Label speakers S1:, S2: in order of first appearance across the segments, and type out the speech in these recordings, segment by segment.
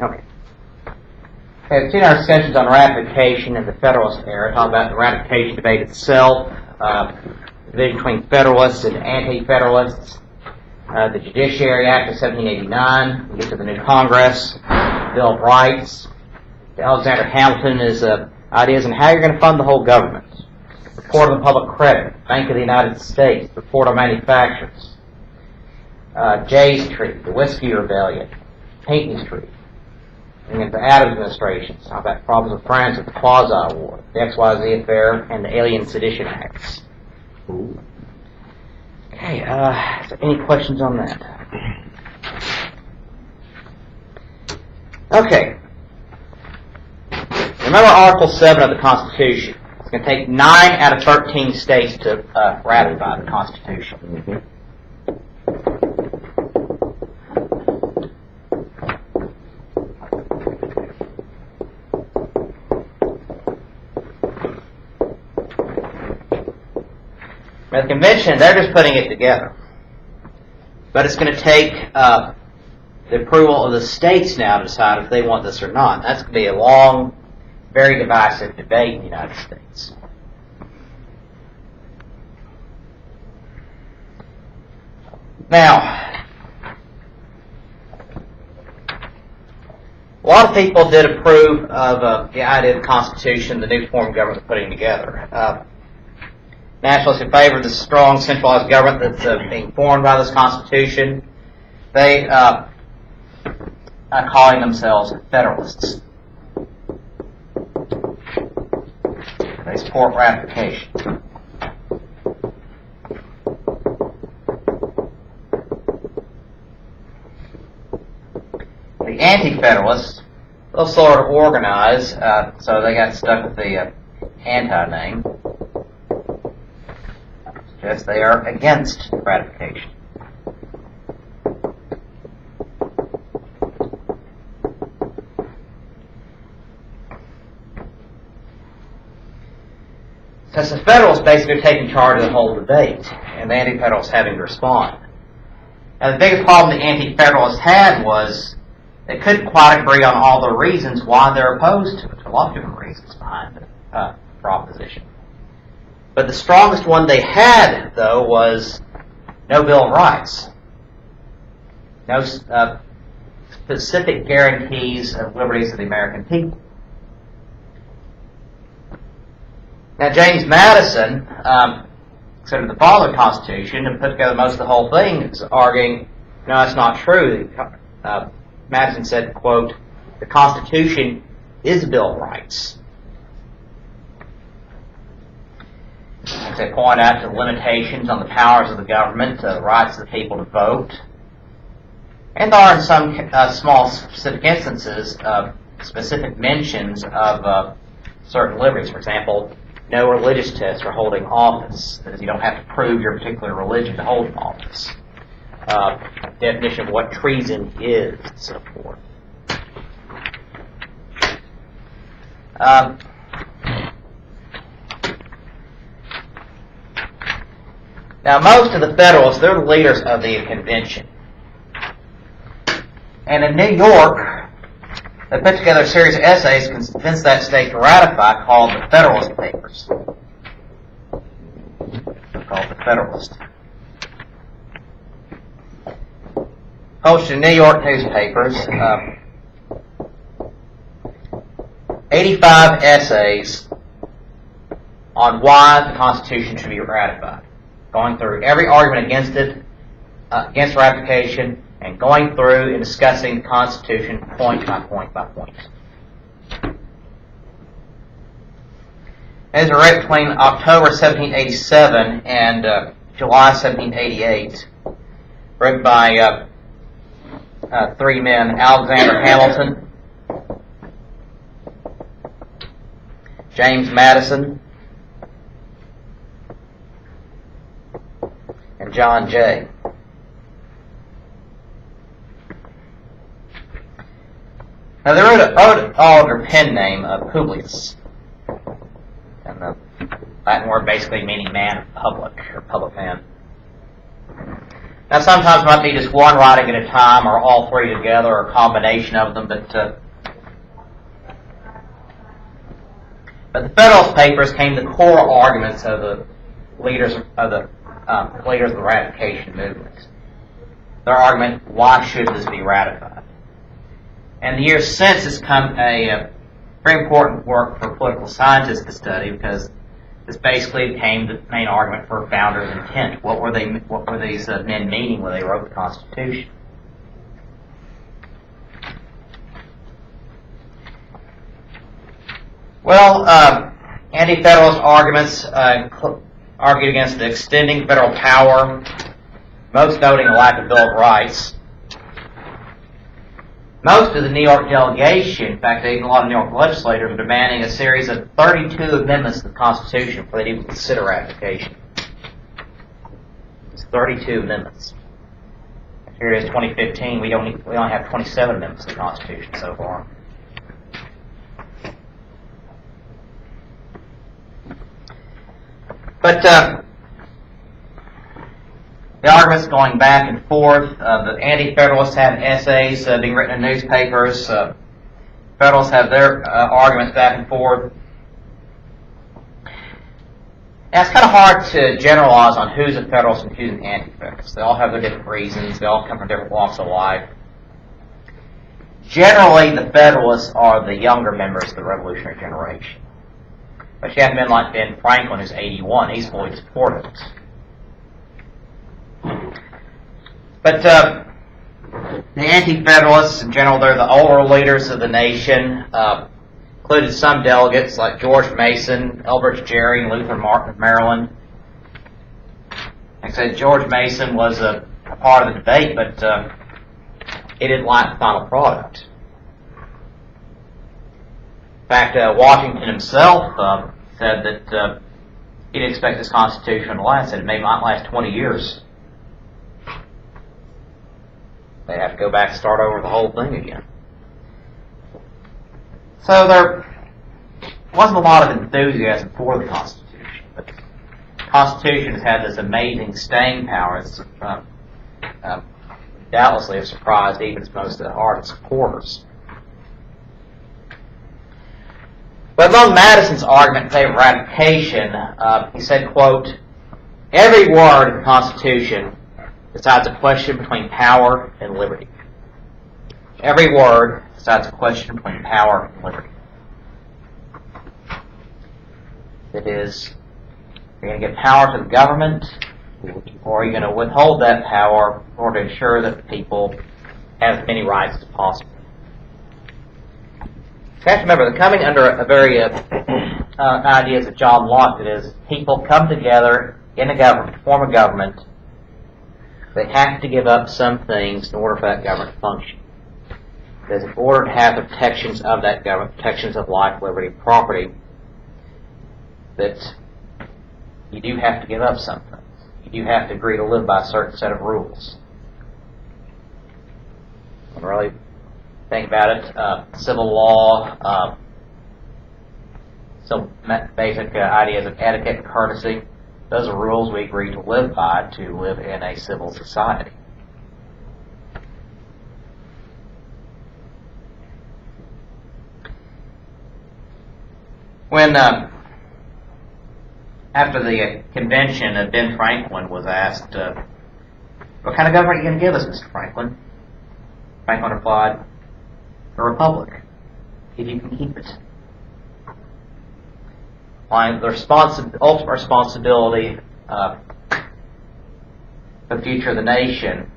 S1: Okay. Okay, we've seen our discussions on ratification in the Federalist era, talking about the ratification debate itself, division between Federalists and Anti-Federalists, the Judiciary Act of 1789, we get to the new Congress, Bill of Rights, Alexander Hamilton's ideas on how you're going to fund the whole government, report on the public credit, Bank of the United States, report on manufacturers, Jay's Treaty, the Whiskey Rebellion, Pinckney's Treaty, and the Adams administration, talk about problems with France with the Quasi War, the XYZ affair, and the Alien Sedition Acts. Okay, is there any questions on that? Okay. Remember Article 7 of the Constitution. It's going to take 9 out of 13 states to ratify the Constitution.
S2: Mm-hmm.
S1: Now, the convention, they're just putting it together. But it's going to take the approval of the states now to decide if they want this or not. That's going to be a long, very divisive debate in the United States. Now, a lot of people did approve of the idea of the Constitution, the new form of government they're putting together. Nationalists in favor of the strong centralized government that's being formed by this Constitution. They are calling themselves Federalists. They support ratification. The Anti-Federalists, they'll sort of organize, so they got stuck with the anti-name. Yes, they are against ratification. Since the Federalists basically are taking charge of the whole debate, and the Anti-Federalists having to respond. Now, the biggest problem the Anti-Federalists had was they couldn't quite agree on all the reasons why they're opposed to it. A lot of different reasons behind the proposition. But the strongest one they had, though, was no Bill of Rights. No specific guarantees of liberties of the American people. Now, James Madison, considered the father of the Constitution, and put together most of the whole thing, is arguing, no, that's not true. Madison said, quote, the Constitution is a Bill of Rights. As they point out the limitations on the powers of the government, the rights of the people to vote. And there are in some small specific instances specific mentions of certain liberties. For example, no religious test for holding office. That is, you don't have to prove your particular religion to hold office. Definition of what treason is, and so forth. Now, most of the Federalists, they're the leaders of the convention. And in New York, they put together a series of essays to convince that state to ratify called the Federalist Papers. They're called the Federalist. Published in New York newspapers, 85 essays on why the Constitution should be ratified. Going through every argument against it, against ratification, and going through and discussing the Constitution point by point by point. As a rate between October 1787 and July 1788, written by three men, Alexander Hamilton, James Madison, and John Jay. Now, they wrote it all under pen name of Publius, and the Latin word basically meaning man of public, or public man. Now, sometimes it might be just one writing at a time, or all three together, or a combination of them, but the Federalist Papers came the core arguments of the leaders of the ratification movement. Their argument: why should this be ratified? And the years since, it's come a very important work for political scientists to study, because this basically became the main argument for founders' intent. What were these men meaning when they wrote the Constitution? Well, anti-federalist arguments argued against the extending federal power, most noting the lack of Bill of Rights. Most of the New York delegation, in fact, even a lot of New York legislators, are demanding a series of 32 amendments to the Constitution before they even consider ratification. It's 32 amendments. Here it is, 2015. We only have 27 amendments to the Constitution so far. But the arguments going back and forth. The anti-federalists have essays being written in newspapers. Federalists have their arguments back and forth. And it's kind of hard to generalize on who's a Federalist and who's an anti-Federalist. They all have their different reasons. They all come from different walks of life. Generally, the Federalists are the younger members of the Revolutionary generation. But you have men like Ben Franklin, who's 81. He's fully supportive. But the anti-federalists, in general, they're the older leaders of the nation, included some delegates like George Mason, Elbridge Gerry, and Luther Martin of Maryland. Like I said, George Mason was a part of the debate, but he didn't like the final product. In fact, Washington himself said that he didn't expect this Constitution to last, and it might last 20 years. They have to go back and start over the whole thing again. So there wasn't a lot of enthusiasm for the Constitution, but the Constitution has had this amazing staying power. It's doubtlessly have surprised even most of the ardent supporters. But among Madison's argument in favor of ratification, he said, quote, "Every word of the Constitution decides a question between power and liberty." Every word decides a question between power and liberty. That is, you're going to give power to the government, or you're going to withhold that power in order to ensure that the people have as many rights as possible. You have to remember, they're coming under a very ideas of John Locke, that is, people come together in a government, form a government. They have to give up some things in order for that government to function. Because in order to have the protections of that government, protections of life, liberty, and property, that you do have to give up some things. You do have to agree to live by a certain set of rules. And really think about it, civil law, some basic ideas of etiquette and courtesy. Those are rules we agree to live by to live in a civil society. When, after the convention, Ben Franklin was asked, "What kind of government are you going to give us, Mr. Franklin?" Franklin replied, "A republic, if you can keep it." The ultimate responsibility for the future of the nation,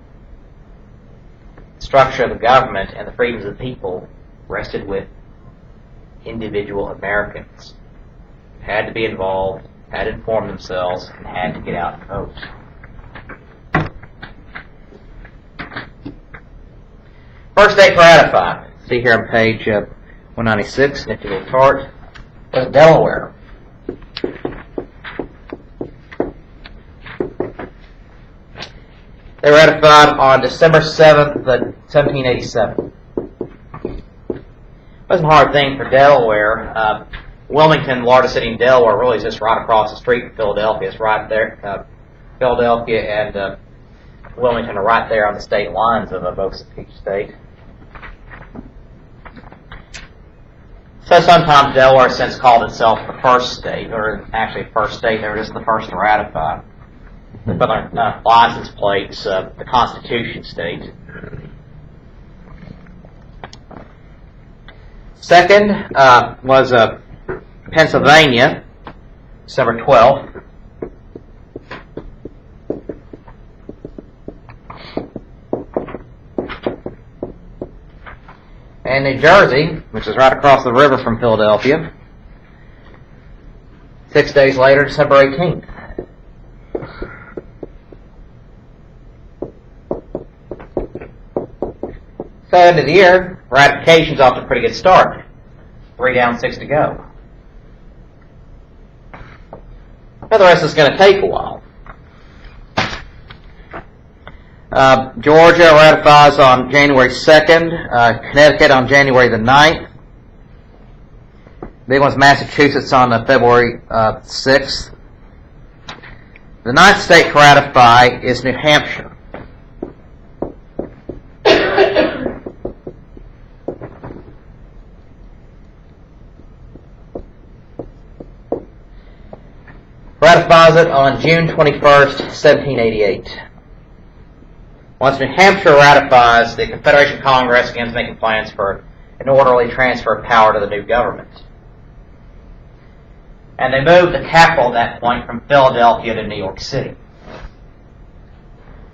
S1: the structure of the government, and the freedoms of the people rested with individual Americans. Had to be involved, had to inform themselves, and had to get out and vote. First state to ratify. See here on page 196, nifty little chart, was Delaware. They ratified on December 7th, 1787. It wasn't a hard thing for Delaware. Wilmington, the largest city in Delaware, really is just right across the street from Philadelphia. It's right there. Philadelphia and Wilmington are right there on the state lines of both each state. So sometimes Delaware has since called itself the first state, or actually first state, they were just the first to ratify. They put on their license plates, the Constitution state. Second was Pennsylvania, December 12th. And New Jersey, which is right across the river from Philadelphia, 6 days later, December 18th. So, end of the year, ratification's off to a pretty good start. 3 down, 6 to go. Now, the rest is going to take a while. Georgia ratifies on January 2nd, Connecticut on January the 9th. Big one's Massachusetts on February 6th. The 9th state to ratify is New Hampshire. Ratifies it on June 21st, 1788. Once New Hampshire ratifies, the Confederation Congress begins making plans for an orderly transfer of power to the new government. And they moved the capital at that point from Philadelphia to New York City.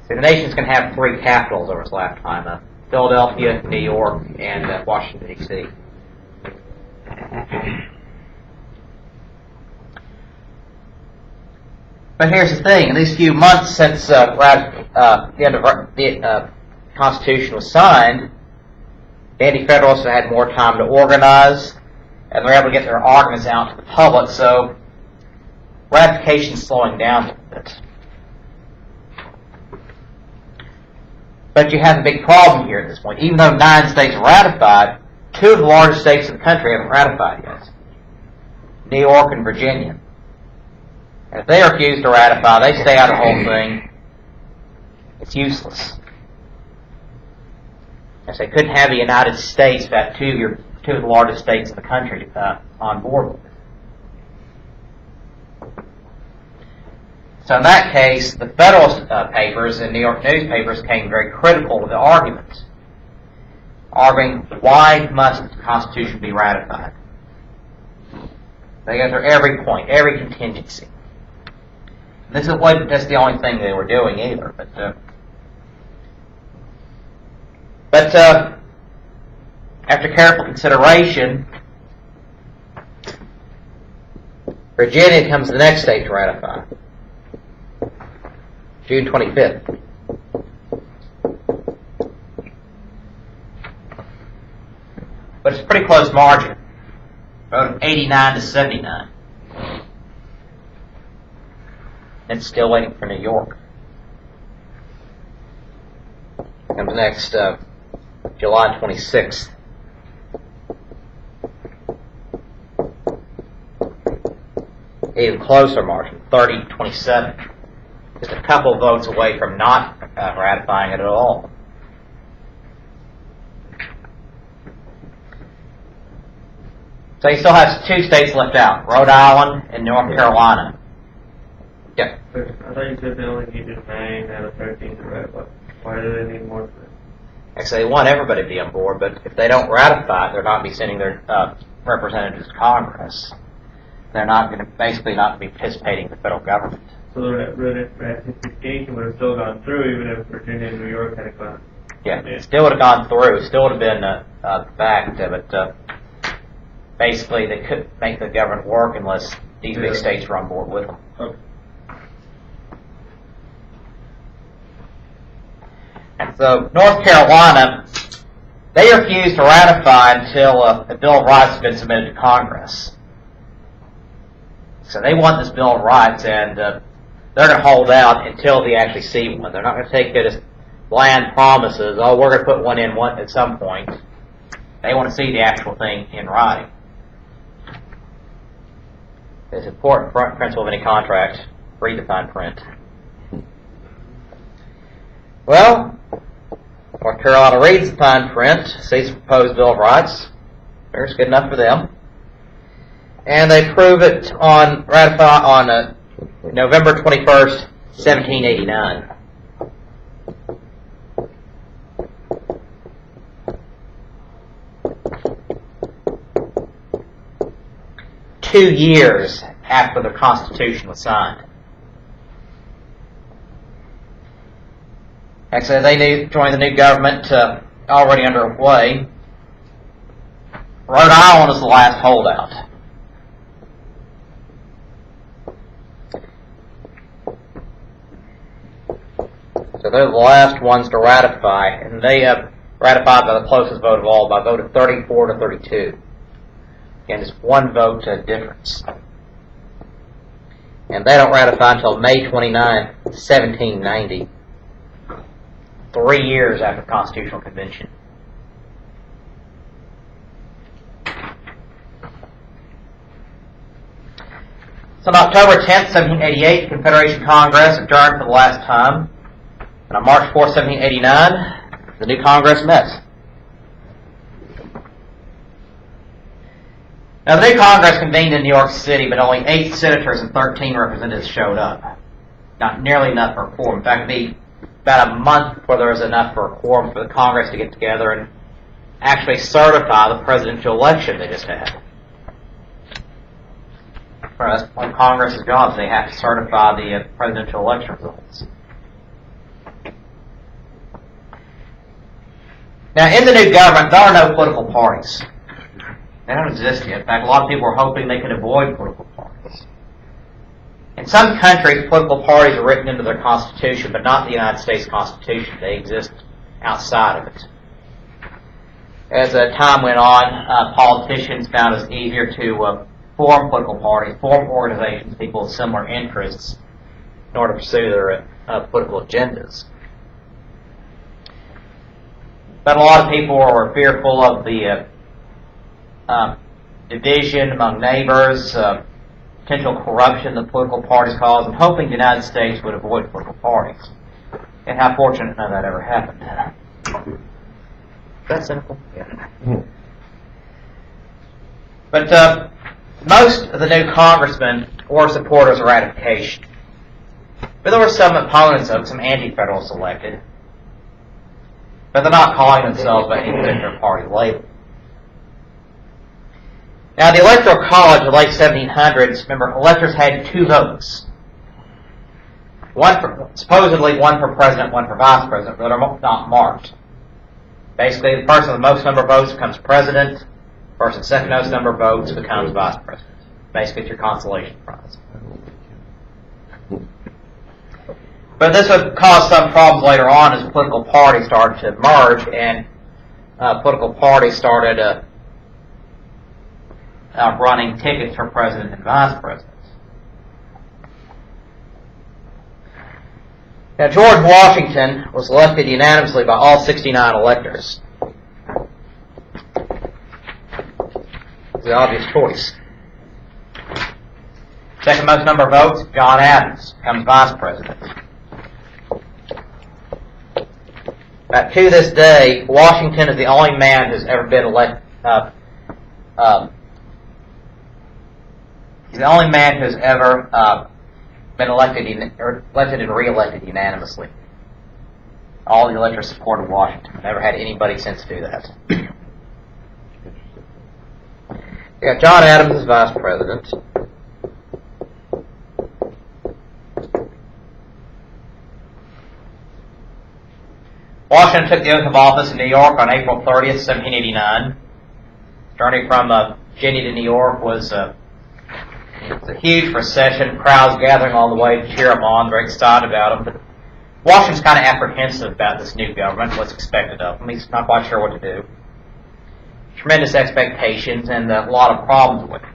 S1: So the nation's going to have 3 capitals over its lifetime, Philadelphia, New York, and Washington, D.C. But here's the thing: in these few months since the end of the Constitution was signed, the Anti-Federalists have had more time to organize, and they're able to get their arguments out to the public. So ratification's slowing down a bit. But you have a big problem here at this point. Even though 9 states are ratified, 2 of the largest states in the country haven't ratified yet: New York and Virginia. And if they refuse to ratify, they stay out of the whole thing. It's useless. As they couldn't have the United States without 2 of the largest states in the country on board with it. So in that case, the Federalist papers and New York newspapers came very critical of the argument, arguing why must the Constitution be ratified. They got through every point, every contingency. This wasn't just the only thing they were doing either, but after careful consideration, Virginia becomes the next state to ratify, June 25th. But it's a pretty close margin, vote of 89 to 79. It's still waiting for New York. Comes next, July 26th. Even closer margin, 30-27. Just a couple votes away from not ratifying it at all. So you still have 2 states left out, Rhode Island and North Carolina. Yeah.
S2: I thought you said they only needed 9 out of 13 to ratify. Why do they need more for that?
S1: Actually, they want everybody to be on board, but if they don't ratify it, they're not going to be sending their representatives to Congress. They're not going to, basically not going to be participating in the federal government.
S2: So the ratification would have still gone through even if Virginia and New York had gone.
S1: Yeah, it still would have gone through. Still would have been the fact, but basically they couldn't make the government work unless these big states were on board with them.
S2: Okay.
S1: And so North Carolina, they refused to ratify until a Bill of Rights had been submitted to Congress. So they want this Bill of Rights, and they're going to hold out until they actually see one. They're not going to take it as bland promises, oh, we're going to put one in at some point. They want to see the actual thing in writing. It's an important principle of any contract, read the fine print. Well, North Carolina reads the fine print, sees the proposed Bill of Rights. It's good enough for them. And they prove it on November 21st, 1789. Two years after the Constitution was signed. Actually, they joined the new government already underway. Rhode Island was the last holdout. So they're the last ones to ratify, and they ratified by the closest vote of all, by a vote of 34 to 32. Again, just one vote difference. And they don't ratify until May 29, 1790, 3 years after the Constitutional Convention. So on October 10th, 1788, the Confederation Congress adjourned for the last time. And on March 4th, 1789, the new Congress met. Now, the new Congress convened in New York City, but only 8 senators and 13 representatives showed up. Not nearly enough for a quorum. In fact, it'd be about a month before there was enough for a quorum for the Congress to get together and actually certify the presidential election they just had. That's one of Congress's jobs. They have to certify the presidential election results. Now, in the new government, there are no political parties. They don't exist yet. In fact, a lot of people are hoping they can avoid political parties. In some countries, political parties are written into their constitution, but not the United States Constitution. They exist outside of it. As time went on, politicians found it easier to form political parties, form organizations, people with similar interests, in order to pursue their political agendas. But a lot of people were fearful of the division among neighbors, potential corruption that political parties cause, and hoping the United States would avoid political parties. And how fortunate none of that ever happened. Is that cynical? Yeah. But most of the new congressmen were supporters of ratification. But there were some opponents of it, some anti-federalists elected. But they're not calling themselves by any particular party label. Now, the Electoral College of the late 1700s, remember, electors had 2 votes. Supposedly one for president, one for vice president, but they're not marked. Basically, the person with the most number of votes becomes president. The person with the second most number of votes becomes vice president. Basically, it's your consolation prize. But this would cause some problems later on as political parties started to emerge, and political parties started running tickets for president and vice president. Now, George Washington was elected unanimously by all 69 electors. It's the obvious choice. Second most number of votes, John Adams becomes vice president. But to this day, Washington is the only man who's ever been elected. He's the only man who's ever been elected and re-elected unanimously. All the electors supported Washington. Never had anybody since do that. Yeah, John Adams is vice president. Washington took the oath of office in New York on April 30th, 1789. Journey from Virginia to New York was a huge procession, crowds gathering all the way to cheer him on, very excited about him. But Washington's kind of apprehensive about this new government, what's expected of him. He's not quite sure what to do. Tremendous expectations and a lot of problems with it.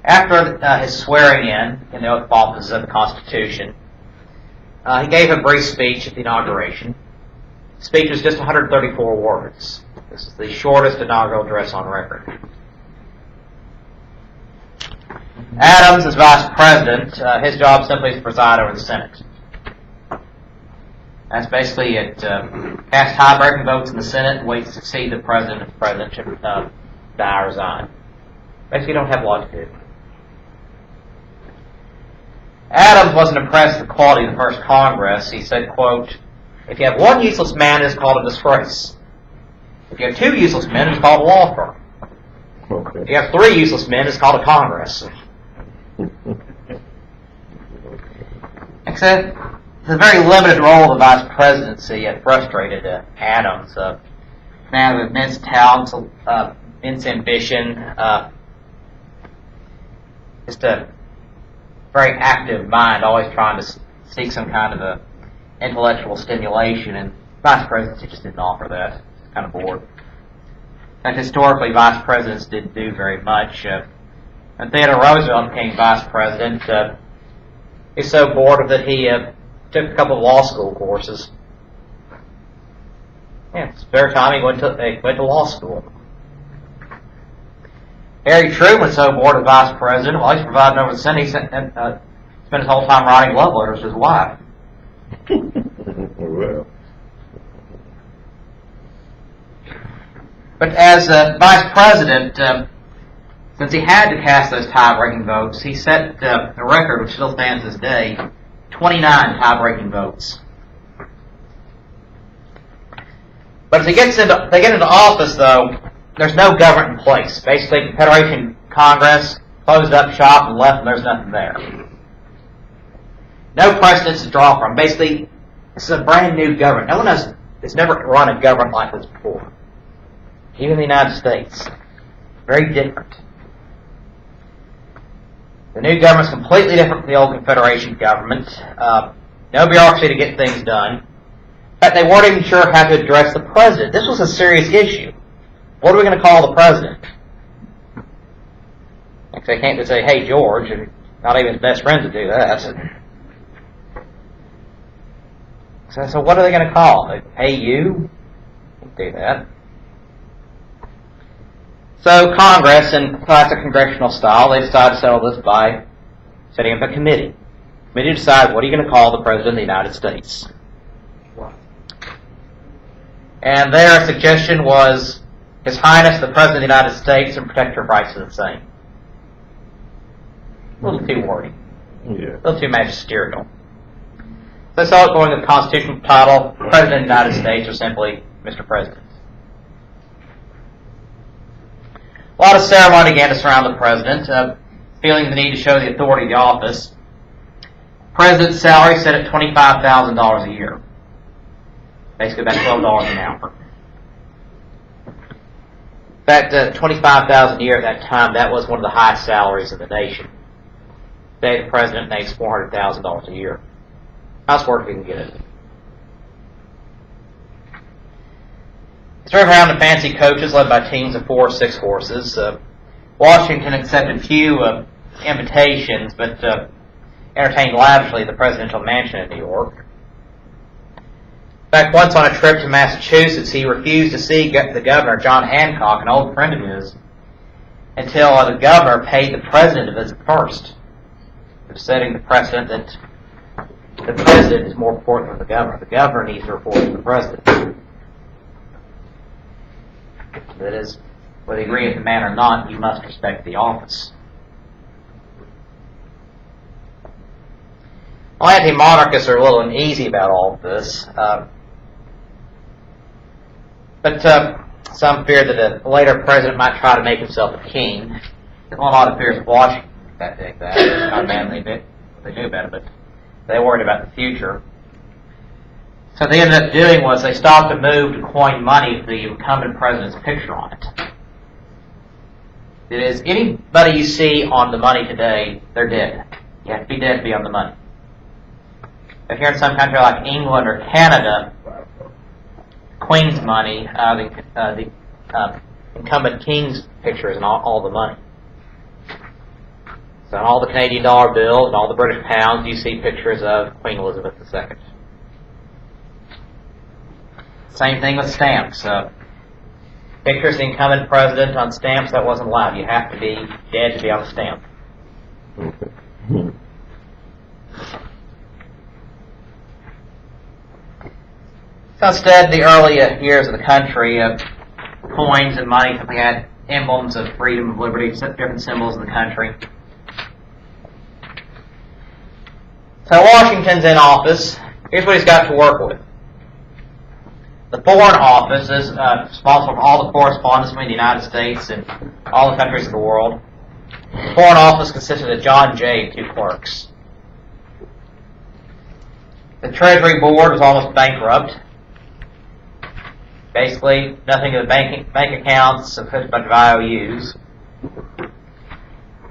S1: After his swearing in the oath of office of the Constitution, he gave a brief speech at the inauguration. The speech was just 134 words. This is the shortest inaugural address on record. Adams, as vice president, his job simply is to preside over the Senate. That's basically it. Cast tie-breaking votes in the Senate and waits to succeed the president if the president should die or resign. Basically, you don't have a lot to do. Adams wasn't impressed with the quality of the first Congress. He said, quote, "If you have one useless man, it's called a disgrace. If you have two useless men, it's called a law firm.
S3: Okay.
S1: If you have three useless men, it's called a Congress." Except the very limited role of the vice presidency had frustrated Adams. Man with immense talent, immense ambition, just a very active mind, always trying to seek some kind of a intellectual stimulation, and vice presidency just didn't offer that. It's kind of bored. In fact, historically, vice presidents didn't do very much. When Theodore Roosevelt became vice president, he was so bored that he took a couple of law school courses. Yeah, it's spare time he went to law school. Harry Truman was so bored as vice president, while he's presiding over the Senate, he spent his whole time writing love letters to his wife.
S3: Well.
S1: But as vice president, since he had to cast those tie-breaking votes, he set a record which still stands this day, 29 tie-breaking votes. But as they get into office, though, there's no government in place. Basically, the Confederation Congress closed up shop and left, and there's nothing there. No precedents to draw from. Basically, this is a brand new government. No one has never run a government like this before. Even the United States. Very different. The new government's completely different from the old Confederation government. No bureaucracy to get things done. In fact, they weren't even sure how to address the president. This was a serious issue. What are we going to call the president? They can't just say, "Hey, George," and not even his best friends would do that. So what are they going to call him? "Hey, you"? Can't do that. So Congress, in classic congressional style, they decided to settle this by setting up a committee. The committee decides, what are you going to call the President of the United States? And their suggestion was, His Highness the President of the United States, and protect your rights to the same. A little too wordy.
S3: Yeah.
S1: A little too magisterial. So they saw it going with the constitutional title, President of the United States, or simply Mr. President. A lot of ceremony began to surround the president, feeling the need to show the authority of the office. President's salary set at $25,000 a year. Basically about $12 an hour. In fact, $25,000 a year at that time, that was one of the highest salaries in the nation. Today, the president makes $400,000 a year. How's work we can get it? He drove around in fancy coaches led by teams of 4 or 6 horses. Washington accepted few invitations, but entertained lavishly at the presidential mansion in New York. In fact, once on a trip to Massachusetts, he refused to see the governor, John Hancock, an old friend of his, until the governor paid the president to visit first. He was setting the precedent that the president is more important than the governor. The governor needs to report to the president. That is, whether you agree with the man or not, you must respect the office. Well, anti-monarchists are a little uneasy about all of this. But some fear that a later president might try to make himself a king. There's a lot of fears of Washington that did that. It's not a bad thing they knew about it, but they worried about the future. So what they ended up doing was they stopped a move to coin money with the incumbent president's picture on it. It is, anybody you see on the money today, they're dead. You have to be dead to be on the money. If you're in some country like England or Canada, Queen's money, the incumbent king's picture is in all the money. So on all the Canadian dollar bills and all the British pounds, you see pictures of Queen Elizabeth II. Same thing with stamps. Pictures of the incumbent president on stamps, that wasn't allowed. You have to be dead to be on the stamp. So instead, the early years of the country, coins and money simply had emblems of freedom and liberty, different symbols of the country. So Washington's in office. Here's what he's got to work with. The Foreign Office is responsible for all the correspondence between the United States and all the countries of the world. The Foreign Office consisted of John Jay, 2 clerks. The Treasury Board was almost bankrupt. Basically, nothing in the bank accounts, a bunch of IOUs.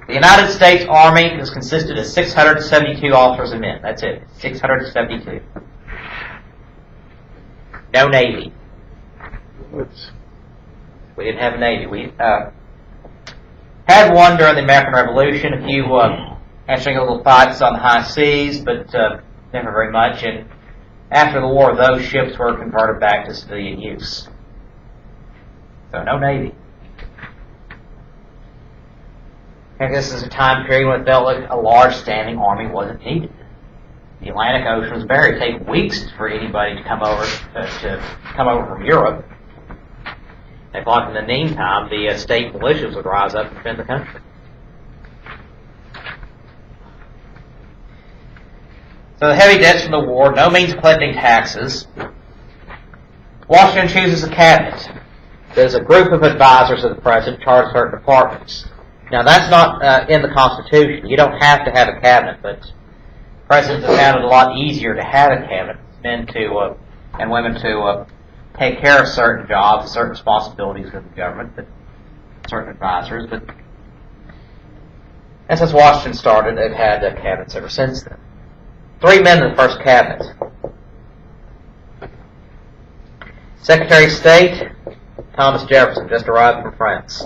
S1: The United States Army is consisted of 672 officers and men. That's it, 672. No Navy. We didn't have a Navy. We had one during the American Revolution, a few interesting little fights on the high seas, but never very much. And after the war, those ships were converted back to civilian use. So no Navy. And this is a time period when it felt like a large standing army wasn't needed. The Atlantic Ocean was barren. It'd take weeks for anybody to come over from Europe. They thought in the meantime the state militias would rise up and defend the country. So the heavy debts from the war, no means of collecting taxes. Washington chooses a cabinet. There's a group of advisors of the president charged certain departments. Now that's not in the Constitution. You don't have to have a cabinet, but presidents have found it a lot easier to have a cabinet, men to and women to take care of certain jobs, certain responsibilities of the government, but certain advisors. But and since Washington started, they've had cabinets ever since then. 3 men in the first cabinet. Secretary of State, Thomas Jefferson, just arrived from France.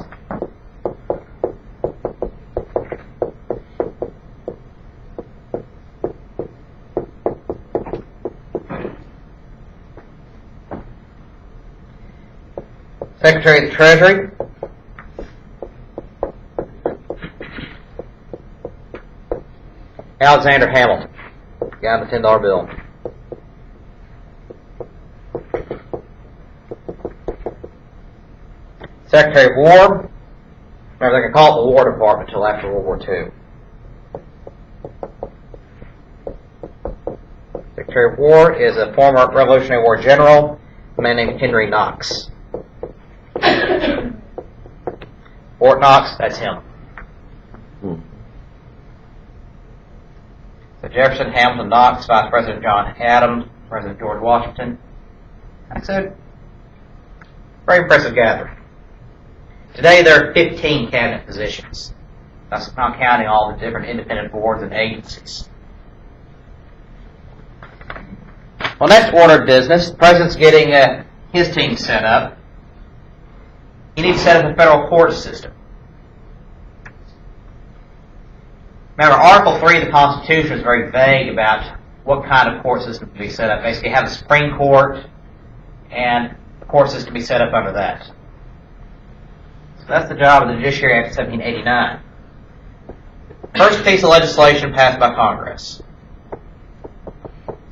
S1: Secretary of the Treasury, Alexander Hamilton, guy on the $10 bill. Secretary of War, remember they can call it the War Department until after World War II. Secretary of War is a former Revolutionary War general, a man named Henry Knox. Fort Knox, that's him. So Jefferson, Hamilton, Knox, Vice President John Adams, President George Washington. That's a very impressive gathering. Today there are 15 cabinet positions. That's not counting all the different independent boards and agencies. Well, next order of business, the President's getting his team set up. He needs to set up a federal court system. Remember, Article 3 of the Constitution is very vague about what kind of court system to be set up. Basically, you have the Supreme Court, and the court system to be set up under that. So that's the job of the Judiciary Act of 1789. First piece of legislation passed by Congress,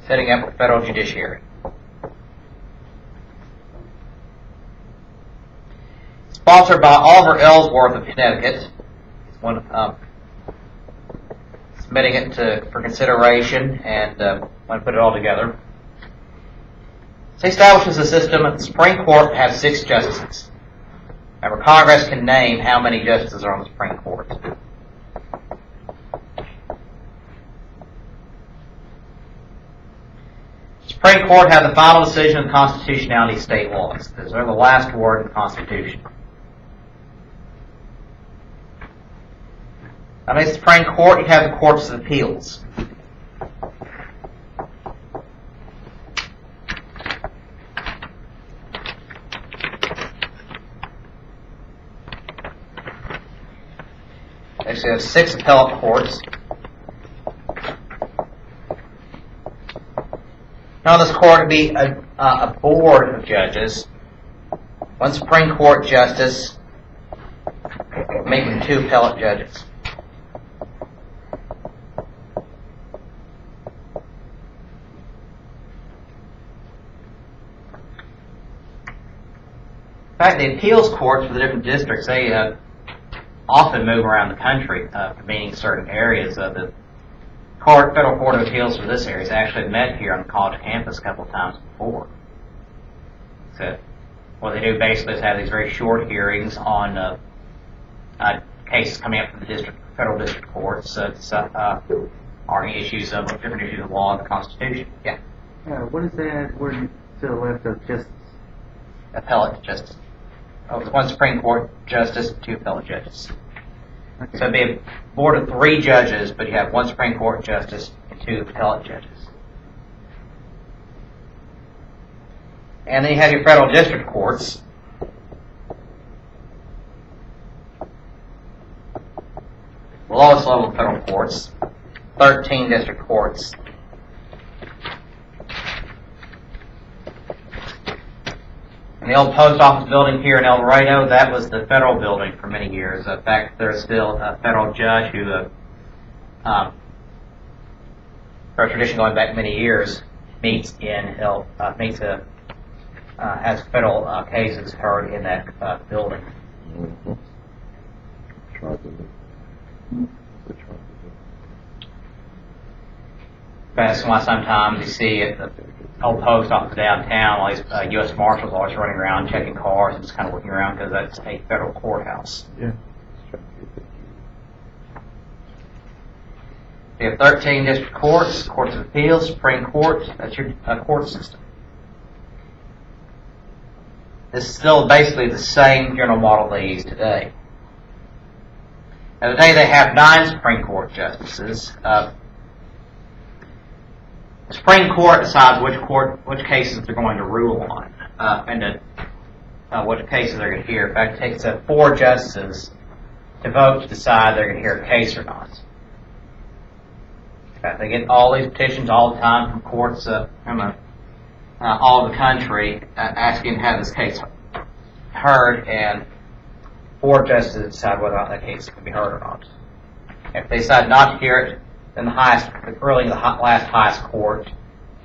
S1: setting up a federal judiciary. Sponsored by Oliver Ellsworth of Connecticut. One submitting it for consideration and want to put it all together. So he establishes a system that the Supreme Court has 6 justices. Remember, Congress can name how many justices are on the Supreme Court. The Supreme Court has the final decision of the constitutionality of state laws. They're the last word in the Constitution. Now, in the Supreme Court, you have the Courts of Appeals. Actually, have 6 appellate courts. Now, this court would be a board of judges. 1 Supreme Court justice, making 2 appellate judges. fact, the appeals courts for the different districts, they often move around the country, convening certain areas. The Federal Court of Appeals for this area has actually met here on the college campus a couple of times before. So what they do basically is have these very short hearings on cases coming up from the federal district courts, arguing issues of different issues of law and the Constitution. Yeah.
S2: What is that word to the left of justice?
S1: Appellate justice. Oh, it's one Supreme Court justice, two appellate judges.
S2: Okay.
S1: So it'd be a board of 3 judges, but you have one Supreme Court justice and 2 appellate judges. And then you have your federal district courts. The lowest level of federal courts, 13 district courts. And the old post office building here in El Dorado, that was the federal building for many years. In fact, there's still a federal judge who, for a tradition going back many years, has federal cases heard in that building.
S3: Mm-hmm.
S1: That's why sometimes you see at the old post office downtown, all these U.S. Marshals always running around checking cars and just kind of looking around because that's a federal courthouse.
S3: Yeah.
S1: You have 13 district courts, courts of appeals, Supreme Court. That's your court system. This is still basically the same general model they use today. Now today they have 9 Supreme Court justices. The Supreme Court decides which cases they're going to rule on, and what cases they're going to hear. In fact, it takes 4 justices to vote to decide they're going to hear a case or not. In fact, they get all these petitions all the time from courts from all over the country asking to have this case heard, and 4 justices decide whether or not that case can be heard or not. If they decide not to hear it, then the last highest court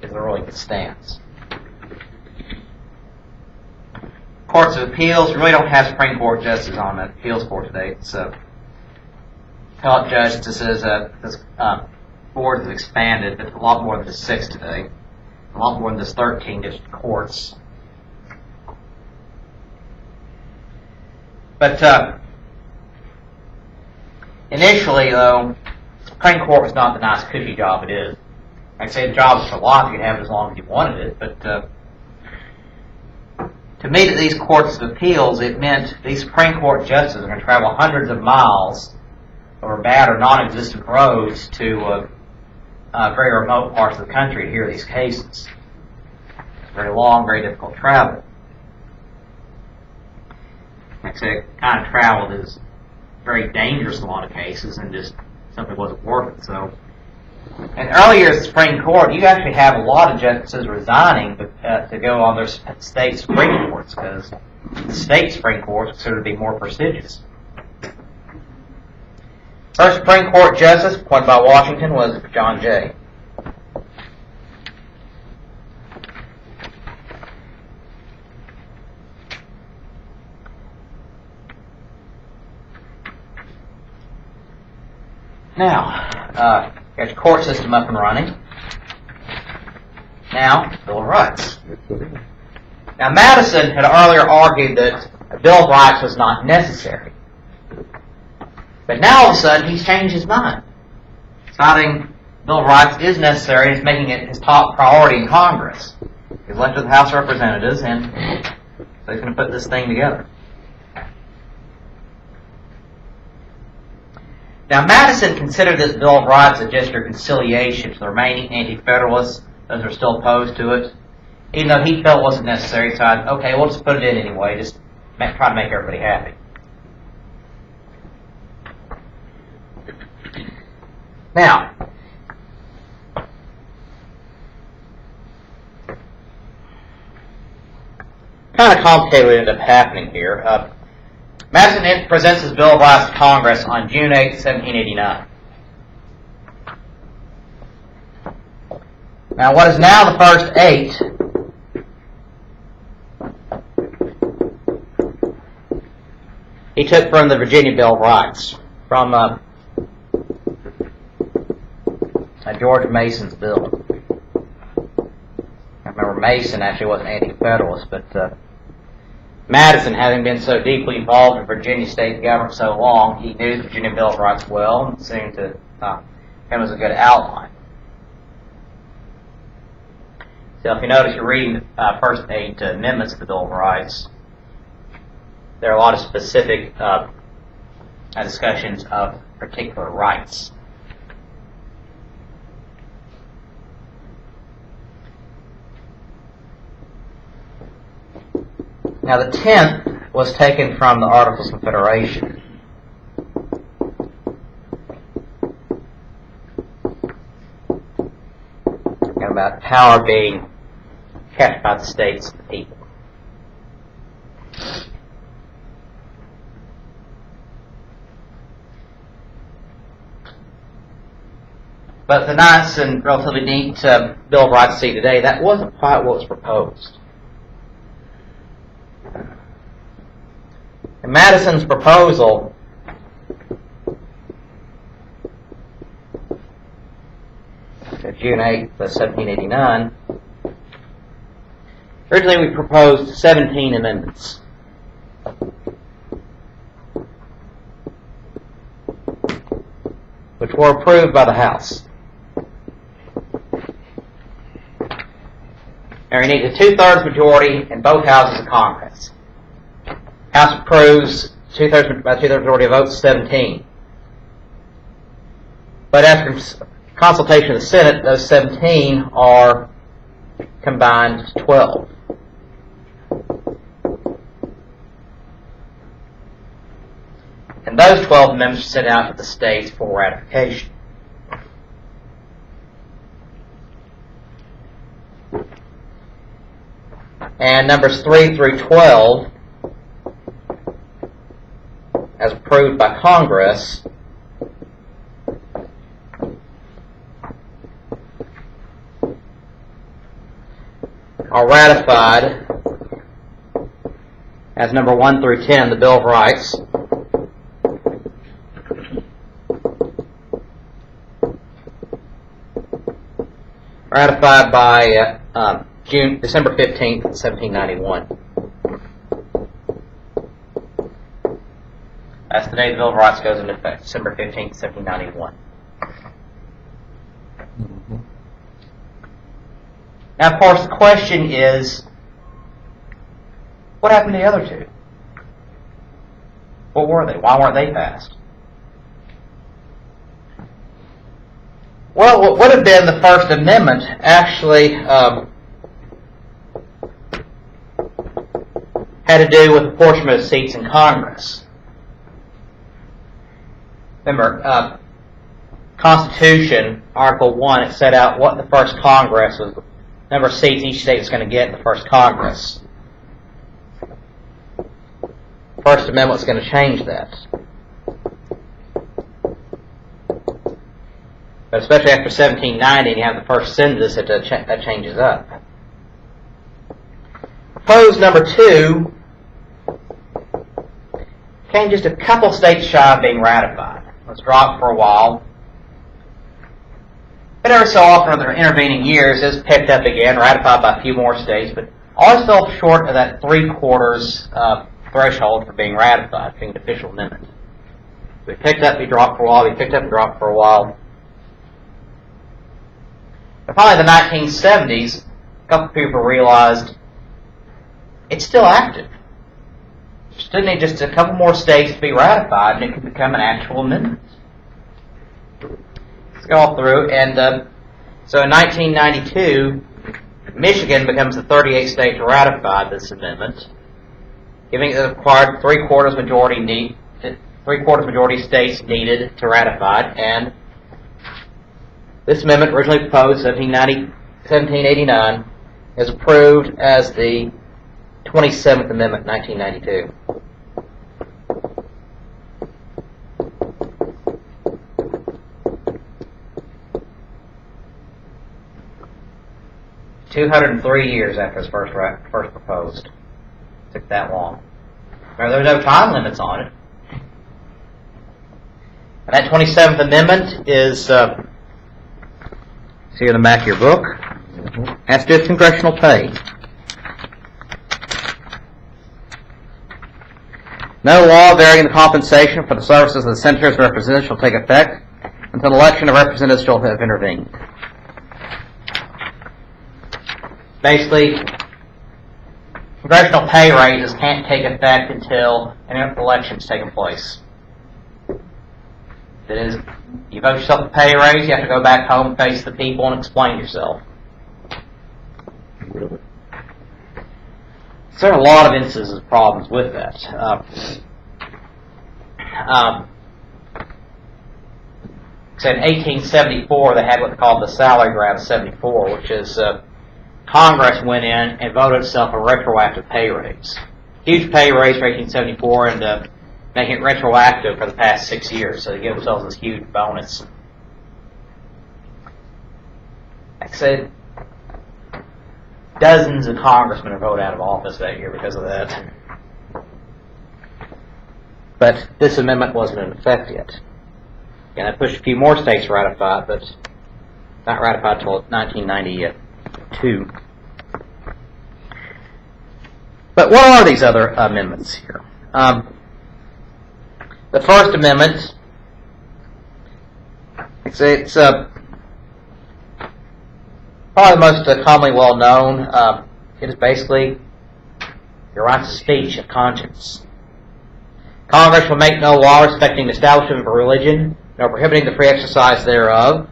S1: is the ruling that stands. Courts of appeals really don't have Supreme Court justices on the appeals court today. It's appellate justices. This board has expanded, but a lot more than just 6 today. A lot more than just 13 district courts. But initially, though, Supreme Court was not the nice cushy job it is. I'd say the job was for life. You could have it as long as you wanted it. But to meet at these courts of appeals, it meant these Supreme Court justices are going to travel hundreds of miles over bad or non-existent roads to very remote parts of the country to hear these cases. It's very long, very difficult travel. I'd say the kind of travel that is very dangerous in a lot of cases and just simply wasn't worth it. So, in earlier Supreme Court, you actually have a lot of justices resigning to go on their state Supreme Courts because the state Supreme Courts are considered to be more prestigious. First Supreme Court justice appointed by Washington was John Jay. Now, got your court system up and running. Now, Bill of Rights. Now, Madison had earlier argued that a Bill of Rights was not necessary. But now, all of a sudden, he's changed his mind. Deciding Bill of Rights is necessary and is making it his top priority in Congress. He's elected the House of Representatives, and so he's going to put this thing together. Now, Madison considered this Bill of Rights a gesture of conciliation to the remaining anti-federalists, those who are still opposed to it. Even though he felt it wasn't necessary, he decided, okay, we'll just put it in anyway, just try to make everybody happy. Now, kind of complicated what ended up happening here. Madison presents his Bill of Rights to Congress on June 8, 1789. Now, what is now the first 8 he took from the Virginia Bill of Rights, from George Mason's bill. I remember Mason actually wasn't anti-federalist, but Madison, having been so deeply involved in Virginia state government so long, he knew the Virginia Bill of Rights well and seemed to him as a good outline. So if you notice, you're reading the first 8 amendments to the Bill of Rights. There are a lot of specific discussions of particular rights. Now the 10th was taken from the Articles of Confederation. And about power being kept by the states and the people. But the nice and relatively neat Bill of Rights see today, that wasn't quite what was proposed. In Madison's proposal, June 8th, 1789, originally we proposed 17 amendments. Which were approved by the House. Now you need a 2/3 majority in both houses of Congress. House approves by 2/3 majority of votes, 17. But after consultation of the Senate, those 17 are combined to 12. And those 12 amendments are sent out to the states for ratification. And numbers 3 through 12, as approved by Congress, are ratified as number 1 through 10, the Bill of Rights. Ratified by December 15th, 1791. That's the day the Bill of Rights goes into effect, December 15th, 1791. Now, of course, the question is, what happened to the other two? What were they? Why weren't they passed? Well, what would have been the First Amendment actually had to do with apportionment of seats in Congress. Remember, Constitution, Article 1, it set out what the first Congress was, the number of seats each state was going to get in the first Congress. First Amendment was going to change that. But especially after 1790, and you have the first census, that changes up. Proposed number 2 came just a couple states shy of being ratified. Let's drop for a while. But every so often in the intervening years, it's picked up again, ratified by a few more states, but always fell short of that 3/4 threshold for being ratified, being an official amendment. We picked up, we dropped for a while, we picked up and dropped for a while. But finally, the 1970s, a couple of people realized it's still active. Still need just a couple more states to be ratified, and it could become an actual amendment. Let's go all through, and so in 1992, Michigan becomes the 38th state to ratify this amendment, giving it the required 3/4 majority 3/4 majority states needed to ratify it, and this amendment, originally proposed in 1789, is approved as the 27th Amendment, 1992. $203 after it was first proposed. It took that long. There were no time limits on it. And that 27th Amendment is, see in the back of your book, has to do with congressional pay. No law varying the compensation for the services of the senators and representatives shall take effect until an election of representatives shall have intervened. Basically, congressional pay raises can't take effect until an election's taken place. That is, you vote yourself a pay raise, you have to go back home, face the people, and explain yourself.
S3: Really?
S1: So there are a lot of instances of problems with that. So in 1874, they had what they called the Salary Grant of 74, which is Congress went in and voted itself a retroactive pay raise. Huge pay raise for 1874, and making it retroactive for the past 6 years, so they give themselves this huge bonus. Like I said, dozens of congressmen are voted out of office that year because of that. But this amendment wasn't in effect yet. And I pushed a few more states to ratify it, but not ratified until 1992. But what are these other amendments here? The First Amendment, it's probably the most commonly well known. It is basically your right to speech of conscience. Congress shall make no law respecting the establishment of a religion, nor prohibiting the free exercise thereof,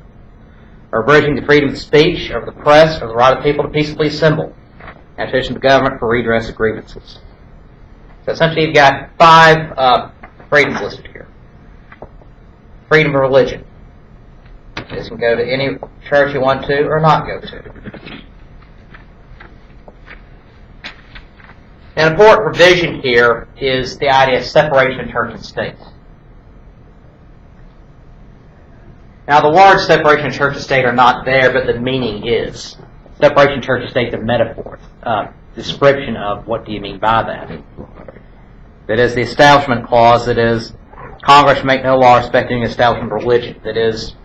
S1: or abridging the freedom of speech, or of the press, or the right of the people to peaceably assemble, and to petition the government for redress of grievances. So essentially you've got 5 freedoms listed here. Freedom of religion. You can go to any church you want to or not go to. An important provision here is the idea of separation of church and state. Now the words separation of church and state are not there, but the meaning is. Separation of church and state is a metaphor, description of what do you mean by that. That is the Establishment Clause, that is, Congress make no law respecting the establishment of religion. That is,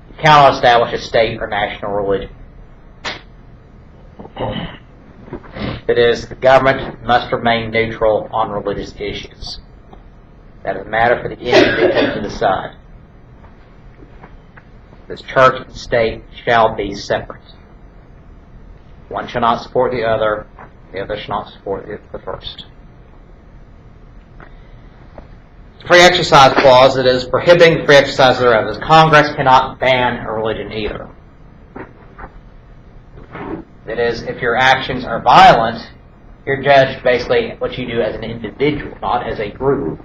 S1: you cannot establish a state or national religion. That is, the government must remain neutral on religious issues. That is a matter for the individual to decide. This church and state shall be separate. One shall not support the other shall not support the first. Free exercise clause, that is, prohibiting the free exercise thereof. As Congress cannot ban a religion either. That is, if your actions are violent, you're judged basically what you do as an individual, not as a group.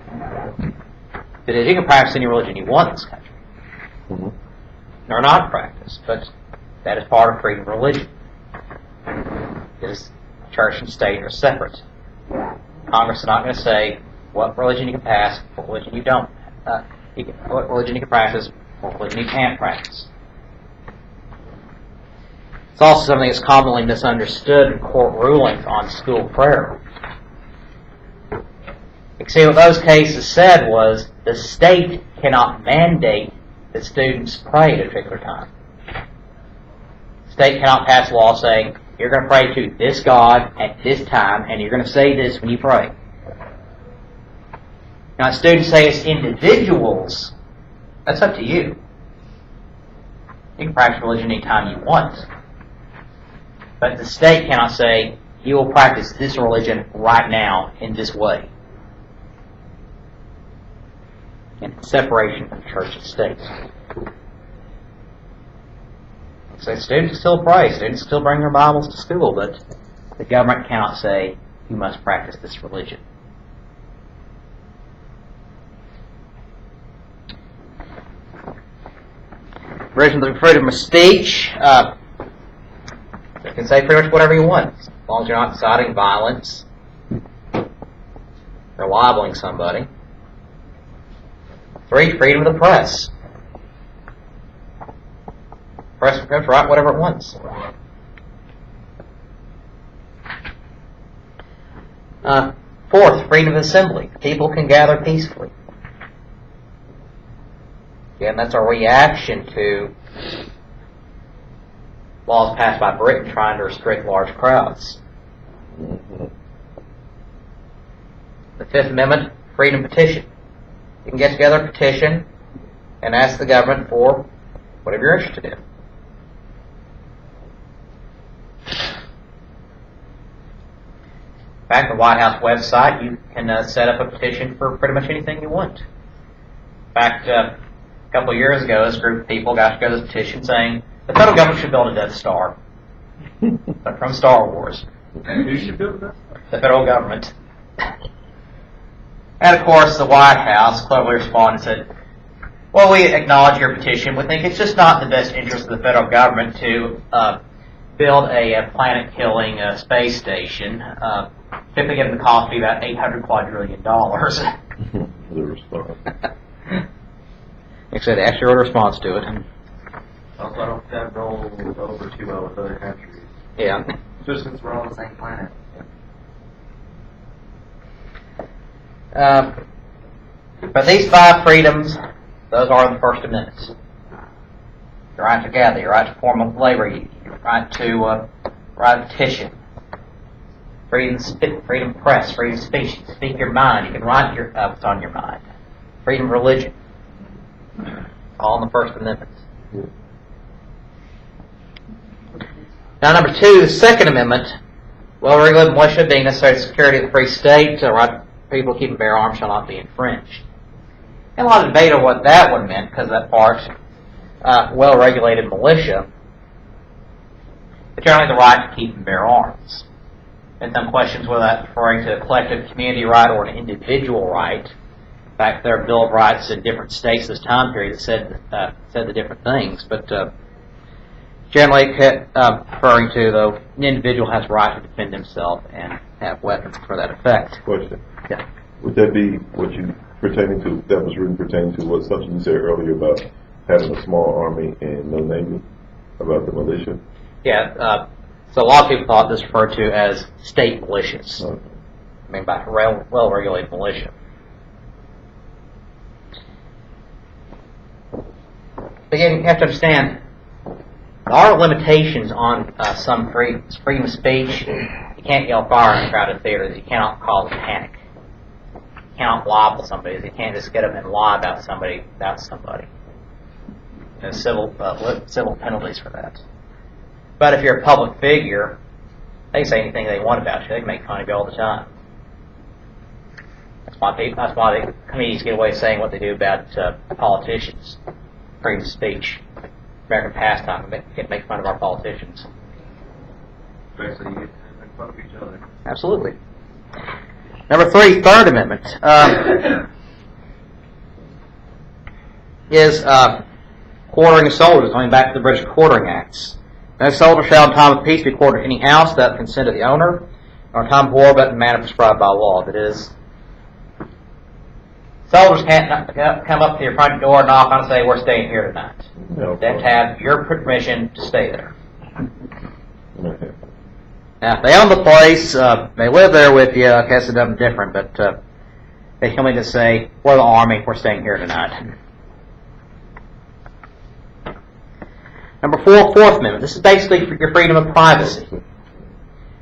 S1: That is, you can practice any religion you want in this country. Or not practice, but that is part of freedom of religion. That is, church and state are separate. Congress is not going to say what religion you can pass, what religion you don't. What religion you can practice, what religion you can't practice. It's also something that's commonly misunderstood in court rulings on school prayer. You see, what those cases said was the state cannot mandate that students pray at a particular time. The state cannot pass a law saying, you're going to pray to this God at this time, and you're going to say this when you pray. Now, students say it's individuals. That's up to you. You can practice religion anytime you want. But the state cannot say, you will practice this religion right now in this way. And separation of church and state. So students can still pray, students still bring their Bibles to school, but the government cannot say, you must practice this religion. Provision of the freedom of speech. You can say pretty much whatever you want, as long as you're not inciting violence or libeling somebody. 3, freedom of the press. Press can write whatever it wants. 4th, freedom of assembly. People can gather peacefully. Again, that's a reaction to laws passed by Britain trying to restrict large crowds. The Fifth Amendment, freedom petition. You can get together a petition and ask the government for whatever you're interested in. In fact, the White House website, you can set up a petition for pretty much anything you want. In fact, a couple of years ago, this group of people got together a petition saying the federal government should build a Death Star. But from Star Wars.
S2: And who should build that?
S1: The federal government. And of course, the White House cleverly responded and said, well, we acknowledge your petition. We think it's just not in the best interest of the federal government to build a planet-killing space station. Typically, the cost would be about $800 quadrillion.
S3: The response.
S1: Actually, the actual response to it.
S2: Also, I don't think that roll over too well with other countries.
S1: Yeah.
S2: Just since we're on the same planet.
S1: But these 5 freedoms, those are the First Amendment. Your right to gather, your right to form a labor union, your right to petition, freedom of press, freedom of speech, you can speak your mind, you can write what's on your mind, freedom of religion, all in the First Amendment. Now, number 2, the Second Amendment, well-regulated militia being necessary to security of the free state, right, people keeping and bear arms shall not be infringed. And a lot of debate on what that would have meant, because that part, well-regulated militia, but generally the right to keep and bear arms. And some questions whether that's referring to a collective community right or an individual right. In fact, there are Bill of Rights in different states this time period that said the different things, but generally referring to, though, an individual has a right to defend himself and have weapons for that effect.
S3: Question.
S1: Yeah.
S3: Would that be what you pertaining to, that was really pertaining to what something you said earlier about having a small army and no navy, about the militia?
S1: Yeah, so a lot of people thought this referred to as state militias.
S3: Okay.
S1: I mean, by well-regulated militia. Again, you have to understand, there are limitations on some freedoms. Freedom of speech, you can't yell fire in a crowded theater, you cannot cause panic. You cannot libel somebody, you can't just get up and lie about somebody. There's civil penalties for that. But if you're a public figure, they can say anything they want about you. They can make fun of you all the time. That's why the comedians get away saying what they do about politicians. Freedom of speech. American pastime, make fun of our politicians.
S2: Basically, you get to make fun of each other.
S1: Absolutely. Number 3, Third Amendment, is quartering of soldiers, going back to the British Quartering Acts. No soldier shall in time of peace be quartered in any house without consent of the owner, or in time of war but in manner prescribed by law. That is, soldiers can't come up to your front door, knock on and say, we're staying here tonight.
S3: No.
S1: They have to have your permission to stay there.
S3: Okay.
S1: Now, if they own the place, they live there with you, I guess it's something different, but they come in to say, we're the Army, we're staying here tonight. Number 4, Fourth Amendment. This is basically for your freedom of privacy.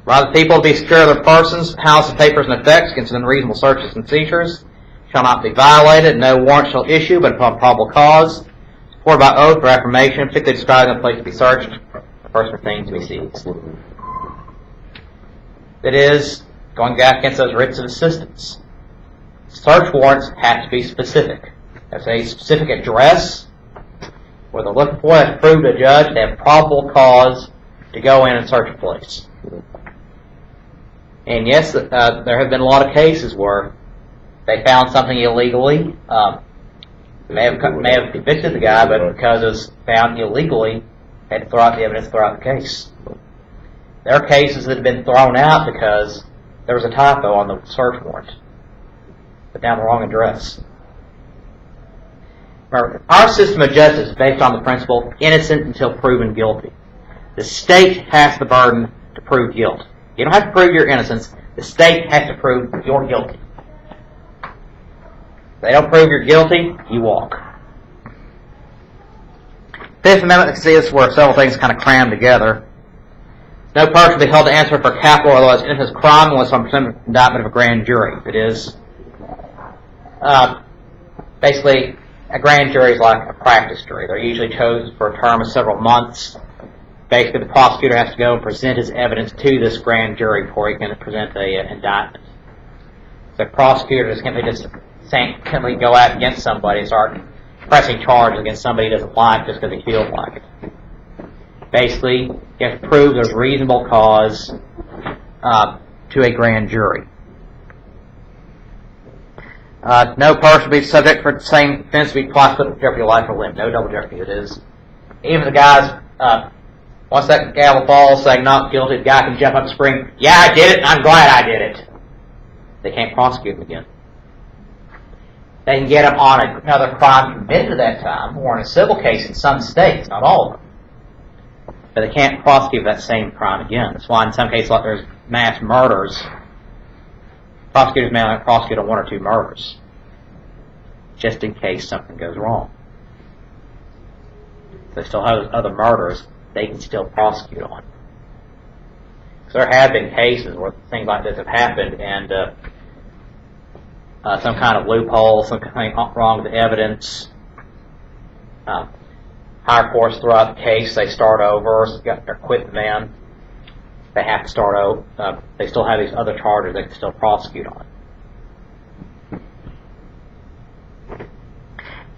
S1: Right, the people to be secure of their persons, houses, papers, and effects against unreasonable searches and seizures shall not be violated. No warrant shall issue, but upon probable cause, supported by oath or affirmation, particularly describing the place to be searched, the person or thing to be seized. That is, going back against those writs of assistance. Search warrants have to be specific. There's a specific address where they're looking for, that's proved to a judge, they have probable cause to go in and search a place. And yes, there have been a lot of cases where they found something illegally. May have convicted the guy, but because it was found illegally, had to throw out the evidence, throw out the case. There are cases that have been thrown out because there was a typo on the search warrant. Put down the wrong address. Remember, our system of justice is based on the principle, innocent until proven guilty. The state has the burden to prove guilt. You don't have to prove your innocence. The state has to prove you're guilty. If they don't prove you're guilty, you walk. Fifth Amendment, see, is where several things kind of cram together. No person will be held to answer for capital or otherwise innocent crime unless on presumptive indictment of a grand jury. It is basically a grand jury is like a practice jury. They're usually chosen for a term of several months. Basically, the prosecutor has to go and present his evidence to this grand jury before he can present an indictment. The prosecutor just can't simply go out against somebody and start pressing charges against somebody he doesn't like just because he feels like it. Basically, you have to prove there's reasonable cause to a grand jury. No person will be subject for the same offense to be twice put in jeopardy of life or limb. No double jeopardy, it is. Even the guys, once that gavel falls saying not guilty, the guy can jump up and scream, "Yeah, I did it, and I'm glad I did it." They can't prosecute him again. They can get him on another crime committed at that time, or in a civil case in some states, not all of them. But they can't prosecute that same crime again. That's why in some cases, like there's mass murders, prosecutors may only prosecute on one or two murders, just in case something goes wrong. If they still have other murders, they can still prosecute on. So there have been cases where things like this have happened, and some kind of loophole, something wrong with the evidence. Higher courts throughout the case, they start over, or quit the man. They have to start over. They still have these other charges they can still prosecute on.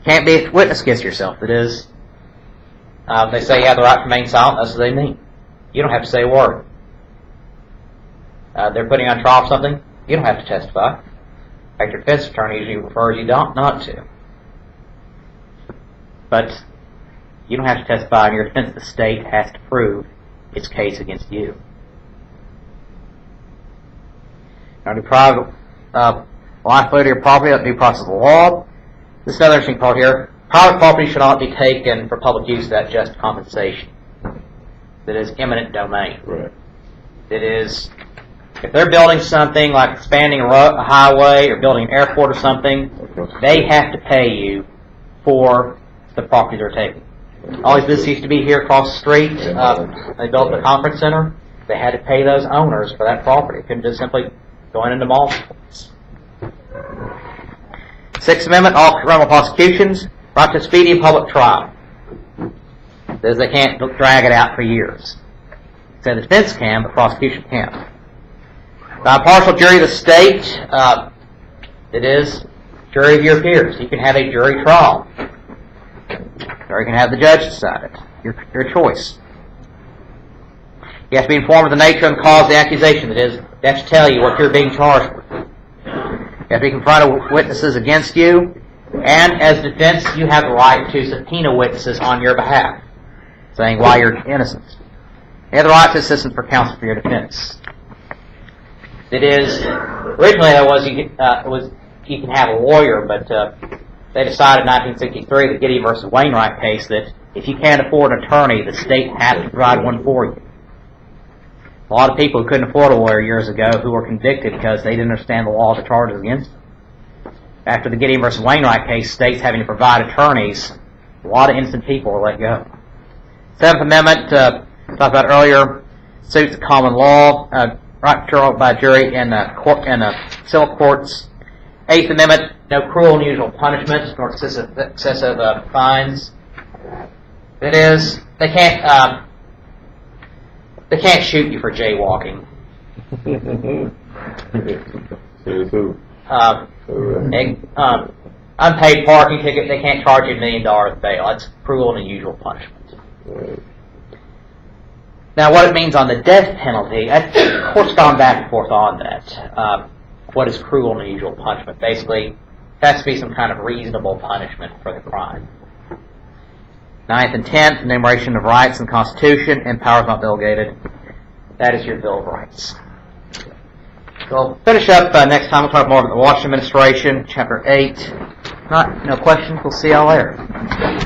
S1: Can't be a witness against yourself. It is. They say you have the right to remain silent. That's what they mean. You don't have to say a word. They're putting on trial for something. You don't have to testify. In fact, your defense attorney usually refers you not to. But you don't have to testify in your defense. The state has to prove its case against you. Now, deprive life, liberty, or property of due process of the law. This is another interesting part here. Private property should not be taken for public use without just compensation. That is eminent domain.
S3: Right.
S1: It is, if they're building something like expanding a highway or building an airport or something, they have to pay you for the property they're taking. All these businesses used to be here across the street. They built the conference center. They had to pay those owners for that property. They couldn't just simply go into malls. Sixth Amendment, all criminal prosecutions, right to speedy and public trial. Says they can't drag it out for years. So the defense can, but prosecution can't. By partial jury of the state, it is jury of your peers. You can have a jury trial. Or you can have the judge decide it. Your choice. You have to be informed of the nature and cause of the accusation. That is, they have to tell you what you're being charged with. You have to be confronted with witnesses against you, and as defense, you have the right to subpoena witnesses on your behalf, saying why you're innocent. You have the right to assistance for counsel for your defense. It is originally it was you can have a lawyer, but they decided in 1963, the Gideon versus Wainwright case, that if you can't afford an attorney, the state has to provide one for you. A lot of people who couldn't afford a lawyer years ago who were convicted because they didn't understand the law of the charges against them. After the Gideon versus Wainwright case, states having to provide attorneys, a lot of innocent people were let go. Seventh Amendment, talked about earlier, suits of common law, right to trial by jury in civil courts. Eighth Amendment, no cruel and unusual punishments nor excessive fines. It is, they can't shoot you for jaywalking. Unpaid parking ticket, they can't charge you $1 million bail. That's cruel and unusual punishment.
S3: Right.
S1: Now, what it means on the death penalty, the court's gone back and forth on that. What is cruel and unusual punishment? Basically, it has to be some kind of reasonable punishment for the crime. Ninth and 10th, enumeration of rights in the Constitution and powers not delegated. That is your Bill of Rights. So we'll finish up next time. We'll talk more about the Washington administration, Chapter 8. No questions? We'll see y'all later.